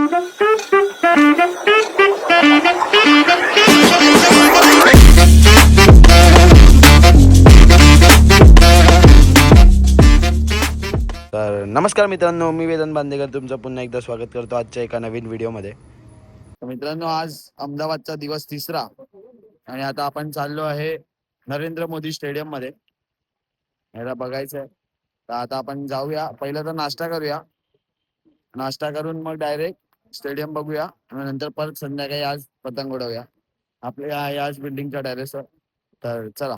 तर नमस्कार मित्रांनो, मी वेदन बांदेकर तुमचं पुन्हा एकदा स्वागत करतो आजच्या एका नवीन व्हिडिओमध्ये. तर मित्रांनो, आज अहमदाबादचा दिवस 3रा आणि आता आपण चाललो आहे नरेंद्र मोदी स्टेडियम मध्ये. याला बघायचंय. तर आता आपण जाऊया. पहिलं तर नाश्ता करूया. नाश्ता करून मग डायरेक्ट स्टेडियम बघूया आणि नंतर परत संध्याकाळी आज पतंग उडवूया आपल्या याच बिल्डिंगच्या टेरेसवर. तर चला.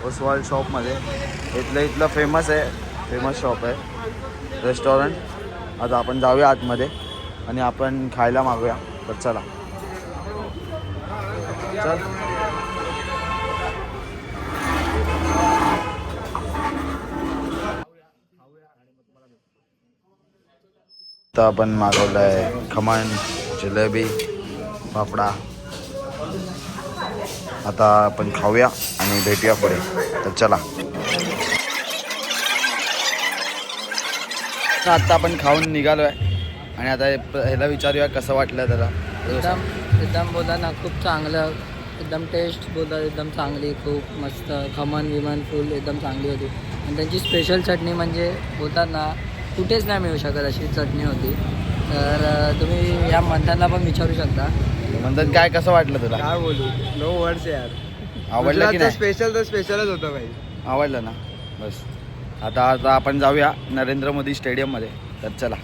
ओसवाल शॉपमध्ये इथलं फेमस शॉप आहे, रेस्टॉरंट. आता आपण जाऊया आतमध्ये आणि आपण खायला मागूया. तर चला चल. आता आपण मागवलं आहे खमण, जिलेबी, फाफडा. आता आपण खाऊया आणि भेटूया पुढे. तर चला. आता आपण खाऊन निघालो आहे आणि आता ह्याला विचारूया कसं वाटलं त्याला. एकदम बोला ना, खूप चांगलं. एकदम टेस्ट बोला एकदम चांगली, खूप मस्त. खमण विमन फुल एकदम चांगली होती. आणि त्यांची स्पेशल चटणी म्हणजे बोलतात ना, कुठेच नाही मिळू शकत अशी चटणी होती. तर तुम्ही या मंथनला पण विचारू शकता. म्हणतात काय कसं वाटलं तुला? काय बोलू, नो वर्ड्स यार. आवडलं की नाही? स्पेशल तर स्पेशलच होतं भाई. आवडलं ना? बस. आता आपण जाऊया नरेंद्र मोदी स्टेडियममध्ये. तर चला.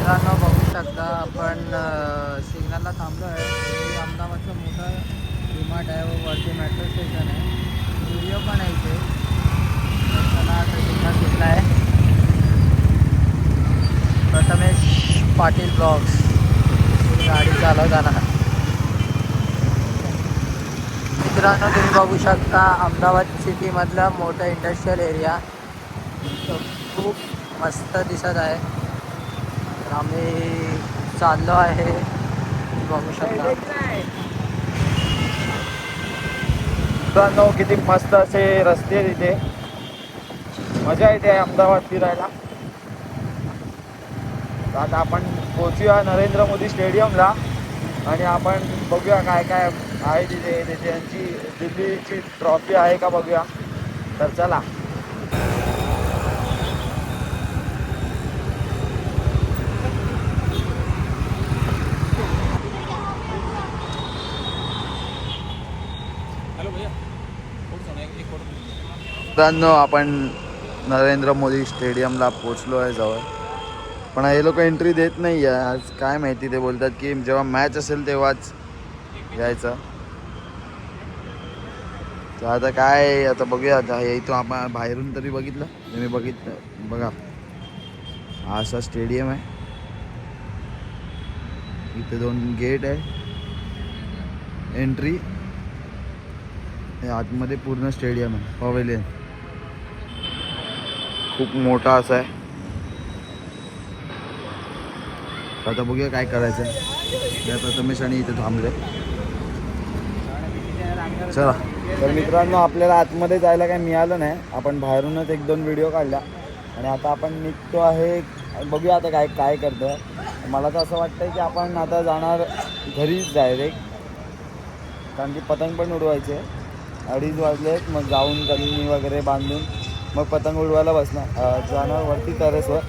मित्रांनो, बघू शकता आपण सिग्नलला थांबलो आहे. हे अहमदाबादचं मोठं डीमार्ट आहे व वरती मेट्रो स्टेशन आहे. व्हिडिओ पण आहे इथे. चला, आता सिग्नल घेतला आहे. प्रथमेश पाटील ब्लॉग्स गाडी चालवताना. मित्रांनो, तुम्ही बघू शकता अहमदाबाद सिटीमधला मोठा इंडस्ट्रियल एरिया खूप मस्त दिसत आहे. तर आम्ही चाललो आहे, बघू शकता. मित्रांनो, किती मस्त असे रस्ते आहेत इथे. मजा येते अहमदाबाद फिरायला. आता आपण पोहोचूया नरेंद्र मोदी स्टेडियमला आणि आपण बघूया काय काय आहे तिथे. त्यांची दिल्लीची ट्रॉफी आहे का बघूया. तर चला. मित्रांनो, आपण नरेंद्र मोदी स्टेडियमला पोचलो आहे जवळ. पण हे लोक एंट्री देत नाही आहे आज. काय माहिती, ते बोलतात की जेव्हा मॅच असेल तेव्हाच यायचं. तर आता काय, आता बघूया. आता इथून आपण बाहेरून तरी बघितलं, तुम्ही बघितलं बघा. हा असा स्टेडियम आहे. इथे 2 गेट आहे एंट्री. हे आतमध्ये पूर्ण स्टेडियम आहे, पवेलियन खूप मोठा असा आहे. आता बघूया काय करायचं आहे. आता प्रथमेश आणि इथे थांबले. चला. तर मित्रांनो, आपल्याला आतमध्ये जायला काही मिळालं नाही. आपण बाहेरूनच 1-2 व्हिडिओ काढला आणि आता आपण निघतो आहे. बघूया आता काय काय करतं. मला तर असं वाटतं की आपण आता जाणार घरीच डायरेक्ट, कारण की पतंग पण उडवायचे. 2:30 वाजलेत. मग जाऊन कलिंगी वगैरे बांधून मग पतंग उडवायला बसणार, जाणार वरती टेरेसवर.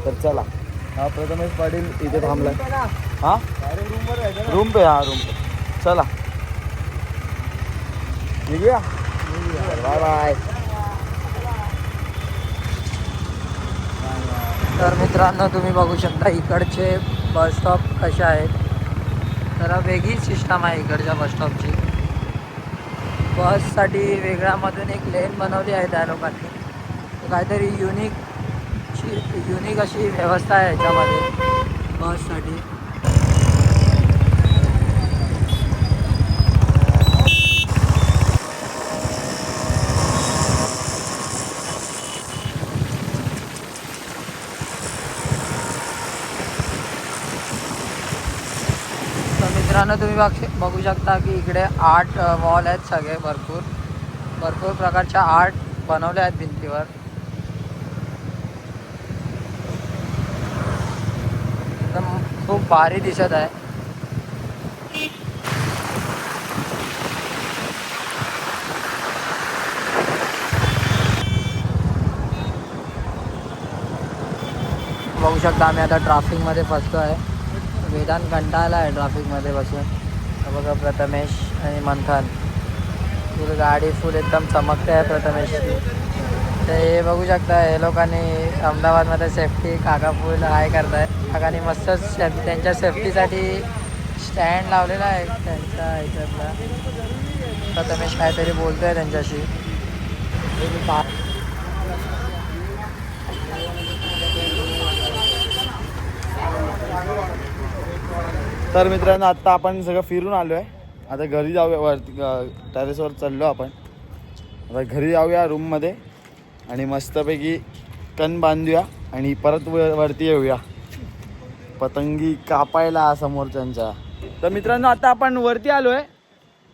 तर चला. हा प्रथमेश पाटील इथे थांबलाय. हां, रूम पे. हां, रूम पे. चला. निघूया बाय बाय. तर मित्रांनो तुम्ही बघू शकता इकडचे बस स्टॉप कसे आहेत. जरा वेगळी सिस्टम आहे इकडच्या बस स्टॉपची. बससाठी वेगळ्यामधून एक लेन बनवली आहे त्या लोकांनी. काहीतरी युनिक अशी व्यवस्था आहे याच्यामध्ये बससाठी. मित्रांनो तुम्ही बघू शकता की इकडे आर्ट वॉल आहेत सगळे भरपूर प्रकारच्या आर्ट बनवले आहेत भिंतीवर. एकदम खूप भारी दिसत आहे. बघू शकता आम्ही आता ट्रॅफिकमध्ये फसतो आहे. वेदांत कंटाळला आहे ट्रॅफिकमध्ये बसून. बघा प्रथमेश आणि मंथन फुल गाडी फुल एकदम चमकते आहे प्रथमेशची. तर हे बघू शकता हे लोकांनी अहमदाबादमध्ये सेफ्टी काका फुल हाय करताय. काकाने मस्त त्यांच्या सेफ्टीसाठी स्टँड लावलेला आहे त्यांच्या ह्याच्यातला. प्रथमेश काहीतरी बोलतोय त्यांच्याशी. तर मित्रांनो आत्ता आपण सगळं फिरून आलो आहे. आता घरी जाऊया. वरती टेरेसवर चाललो आपण. आता घरी जाऊया रूममध्ये आणि मस्तपैकी कण बांधूया आणि परत वरती येऊया पतंगी कापायला समोरच्यांच्या. तर मित्रांनो आता आपण वरती आलो आहे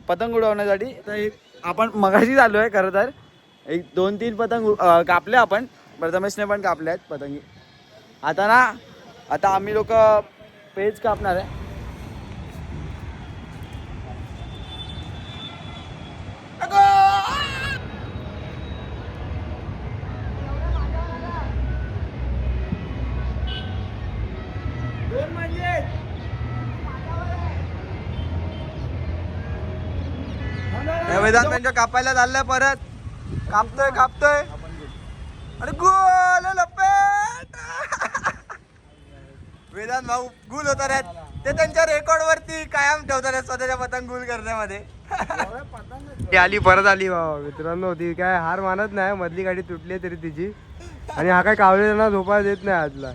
पतंग उडवण्यासाठी. तर आपण मगाशीच आलो आहे खरं तर. 1-2-3 पतंग कापले आपण. प्रथमेशने पण कापले आहेत पतंगी. आता आम्ही लोक पेज कापणार आहे. वेदांत त्यांच्या कापायला चाललंय परत. कापतोय अरे गोल लपेट. वेदांत भाऊ गुल होता रे. ते त्यांच्या रेकॉर्ड वरती कायम ठेवतात स्वतःच्या पतंग गुल करण्यामध्ये. आली परत आली बाबा. मित्रांनो ती काय हार मानत नाही. मधली गाडी तुटली तरी तिची. आणि हा काय कावलेला झोपा देत नाही आजला.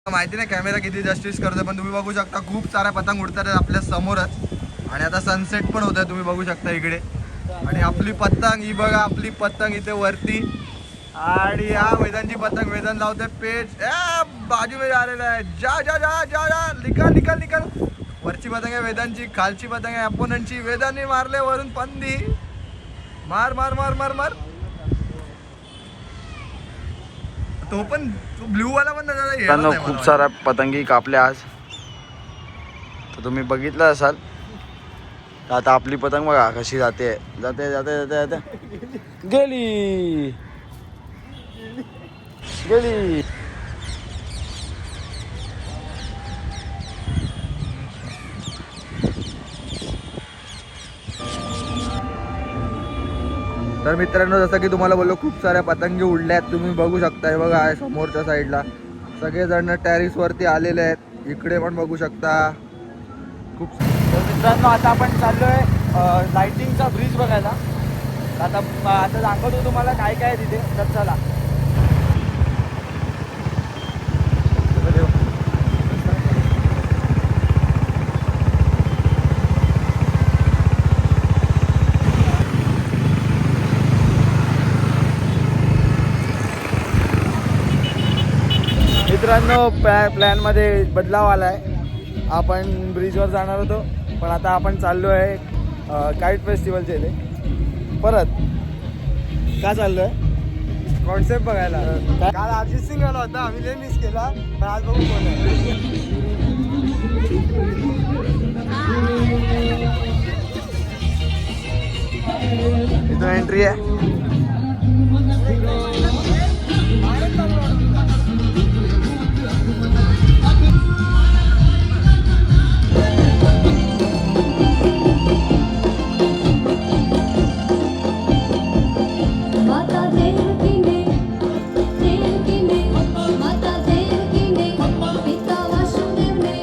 माहिती नाही कॅमेरा किती जस्टिस करतोय पण तुम्ही बघू शकता खूप साऱ्या पतंग उडतात आपल्या समोरच. आणि आता सनसेट पण होत आहे तुम्ही बघू शकता इकडे. आणि आपली पतंग ही बघा आपली पतंग इथे वरती. आणि या वेदांची पतंग वेदांत लावते पेज बाजू मध्ये आलेला आहे. जा जा जा जा जा निकाल. वरची पतंग आहे वेदांची. खालची पतंग आहे अपोनंटची. वेदांनी मारले वरून पंदी. मार मार मार मार मार. तो पण ब्ल्यू वाला पण खूप साऱ्या पतंगी कापल्या आज. तर तुम्ही बघितलं असाल. तर आता आपली पतंग बघा कशी जाते गेली. तर मित्रांनो जसं की तुम्हाला बोललो खूप साऱ्या पतंगी उडल्यात तुम्ही बघू शकता. बघा समोरच्या साईडला सगळेजण टेरेस वरती आलेले आहेत. इकडे पण बघू शकता खूप. तर मित्रांनो आता आपण चाललोय लाइटिंगचा ब्रिज बघायला. आता दाखवतो तुम्हाला काय काय आहे तिथे. तर चला. मित्रांनो प्लॅनमध्ये बदलाव आला आहे. आपण ब्रिजवर जाणार होतो पण आता आपण चाललो आहे काईट फेस्टिवलच्या इथे परत. का चाललो आहे कॉन्सेप्ट बघायला. काल अरिजित सिंग आला होता आम्ही लय मिस केला. पण आज बघू कोण आहे. इथं एंट्री आहे. माता देवकीने माता देवकीने पिता वासुदेवने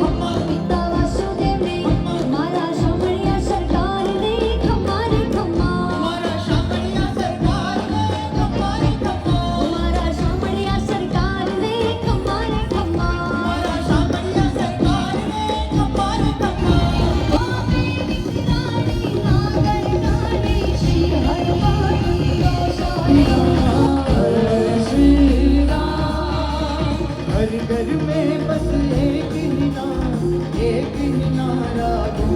मारा शामळिया सरकारने खम्मा रे खम्मा मारा शामळिया सरकारने खम्मा रे खम्मा मारा शामळिया सरकारने खम्मा रे खम्मा मारा शामळिया सरकारने खम्मा रे खम्मा नागरकानी श्री हर घर में बस एक ही नारा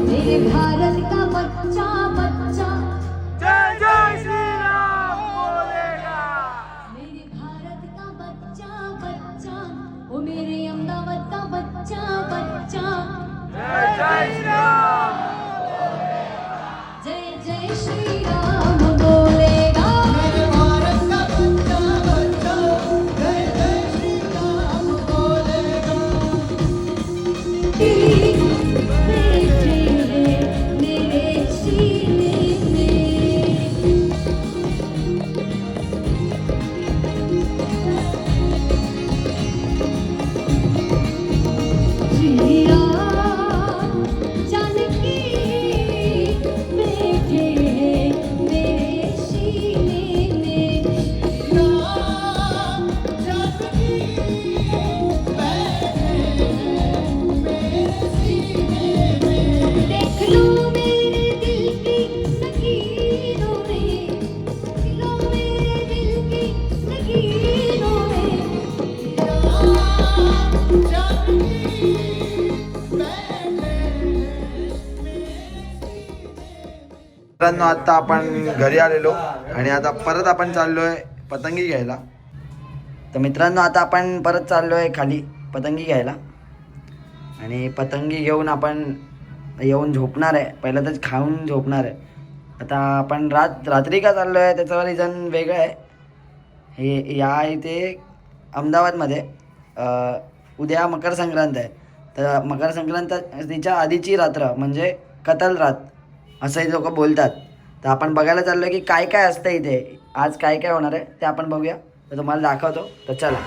मेरे भारत का बच्चा बच्चा जय जय श्री राम बोलेगा. मेरे भारत का बच्चा बच्चा ओ मेरे अहमदाबाद का बच्चा बच्चा जय जय श्री राम. जय जय श्री राम बोलेगा मेरे भारत का बच्चा बच्चा जय जय श्री राम बोलेगा बेटे मेरे सीने में जिया जानकी बेटे मेरे सीने में राम जानकी बैठे मेरे सीने में देख लो मेरे दिल की लकीरों में देख लो मेरे दिल की लकीरों में राम जानकी मित्रांनो आता आपण घरी आलेलो आणि आता परत आपण चाललोय पतंगी घ्यायला. तर मित्रांनो आता आपण परत चाललोय खाली पतंगी घ्यायला आणि पतंगी घेऊन आपण येऊन झोपणार आहे. पहिलं तर खाऊन झोपणार आहे. आता आपण रात्री का चाललो आहे त्याचं रिझन वेगळं आहे. हे या इथे अहमदाबादमध्ये उद्या मकर संक्रांत आहे. तर मकर संक्रांतीच्या आधीची रात्र म्हणजे कतल रात असंही लोक बोलतात. तर आपण बघायला चाललो आहे की काय काय असतं इथे, आज काय काय होणार आहे ते आपण बघूया. तर तुम्हाला दाखवतो. तर चला.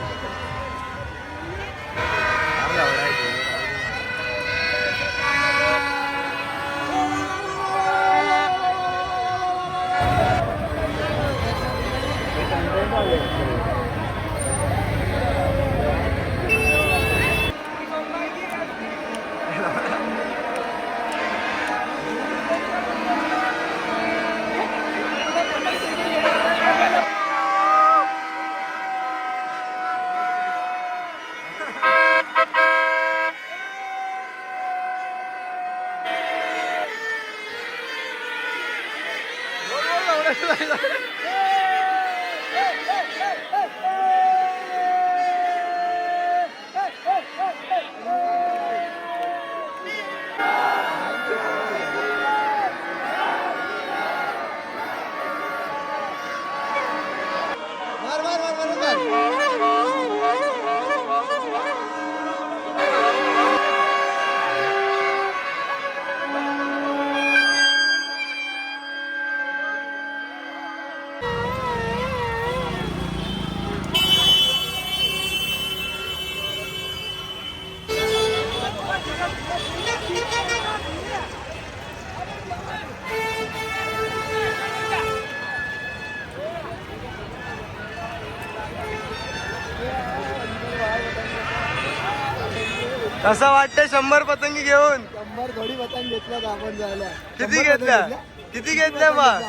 कसं वाटतंय 100 पतंगी घेऊन? 100 थोडी पतंग घेतल्यात आपण जायला. किती घेतल्या मग?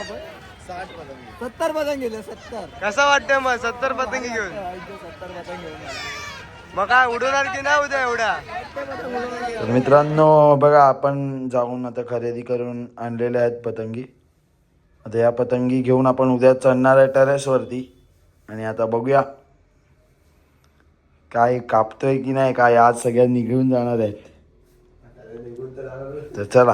60 पतंग 70 पतंग घेतल्या. 70. कसं वाटतंय मग 70 पतंगी घेऊन? 70 पतंग घेऊन मग काय उडवणार की नाही उद्या एवढा? तर मित्रांनो बघा आपण जाऊन आता खरेदी करून आणलेल्या आहेत पतंगी. आता या पतंगी घेऊन आपण उद्या चढणार आहे टेरेसवरती आणि आता बघूया काय कापतोय की नाही, काय आज सगळ्या निघून जाणार आहेत. तर चला.